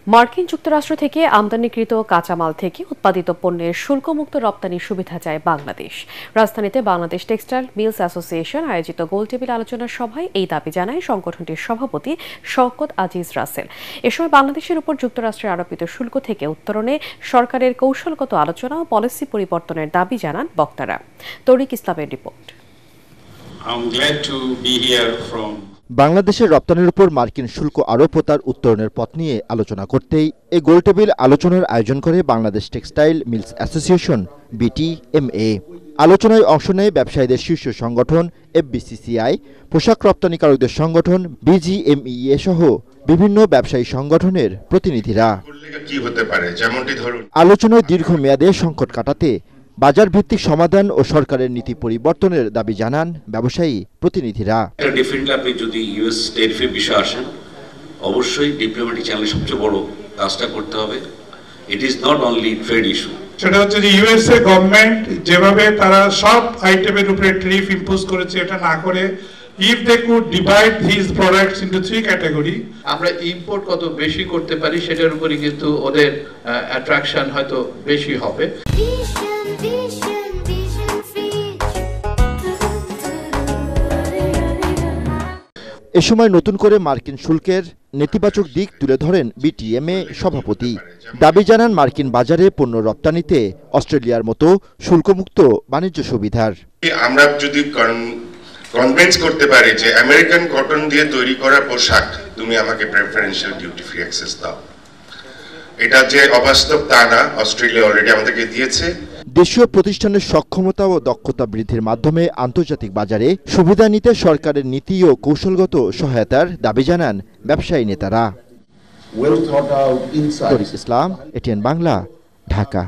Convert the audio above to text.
মার্কিন যুক্তরাষ্ট্র থেকে আমদানিকৃত কাঁচামাল থেকে উৎপাদিত পণ্যের শুল্কমুক্ত রপ্তানির সুবিধা চায় বাংলাদেশ। রাজধানীতে বাংলাদেশ টেক্সটাইল মিলস অ্যাসোসিয়েশন আয়োজিত গোলটেবিল আলোচনা সভায় এই দাবি জানায় সংগঠনটির সভাপতি শওকত আজিজ রাসেল। এ সময় বাংলাদেশের উপর যুক্তরাষ্ট্রের আরোপিত শুল্ক থেকে উত্তরণে সরকারের কৌশলগত আলোচনা ও পলিসি পরিবর্তনের দাবি জানান বক্তারা। তরিক ইসলামের রিপোর্ট। বাংলাদেশের রপ্তানির উপর মার্কিন শুল্ক আরোপ ও তার উত্তরণের পথ নিয়ে আলোচনা করতেই এই গোলটেবিল আলোচনার আয়োজন করে Bangladesh textile mills association BTMA। আলোচনায় অংশ নেয় ব্যবসায়ীদের শীর্ষ সংগঠন FBCCI, পোশাক রপ্তানিকারকদের সংগঠন BGMEA সহ বিভিন্ন ব্যবসায়ী সংগঠনের প্রতিনিধিরা। আলোচনায় দীর্ঘমেয়াদে সংকট কাটাতে বাজার ভিত্তিক সমাধান ও সরকারের নীতি পরিবর্তনের দাবি জানান ব্যবসায়ী প্রতিনিধিরা। ডেফিনেটলি আপনি যদি ইউএস ট্যারিফ বিষয় আসেন, অবশ্যই ডিপ্লোম্যাটিক চ্যানেলে সবচেয়ে বড় কাজটা করতে হবে। It is not only trade issue. সেটা হচ্ছে যে ইউএসএ গভর্নমেন্ট যেভাবে তারা সব আইটেমের উপরে ট্যারিফ ইম্পোজ করেছে, এটা না করে if they could divide these products into 3 category, আমরা ইম্পোর্ট কত বেশি করতে পারি সেটার উপরই কিন্তু ওদের অ্যাট্রাকশন হয়তো বেশি হবে। এ সময় নতুন করে মার্কিন শুল্কের নেতিবাচক দিক তুলে ধরেন BTMA সভাপতি। দাবি জানান মার্কিন বাজারে পণ্য রপ্তানিতে অস্ট্রেলিয়ার মতো শুল্কমুক্ত বাণিজ্য সুবিধার। আমরা যদি কনভিন্স করতে পারি যে আমেরিকান কটন দিয়ে তৈরি করা পোশাক তুমি আমাকে প্রেফারেন্সিয়াল ডিউটি ফ্রি অ্যাক্সেস দাও, এটা যে অবাস্তব তা না, অস্ট্রেলিয়া অলরেডি আমাদেরকে দিয়েছে। দেশীয় প্রতিষ্ঠানের সক্ষমতা ও দক্ষতা বৃদ্ধির মাধ্যমে আন্তর্জাতিক বাজারে সুবিধা নিতে সরকারের নীতি ও কৌশলগত সহায়তার দাবি জানান ব্যবসায়ী নেতারা। তরিক ইসলাম, ATN বাংলা, ঢাকা।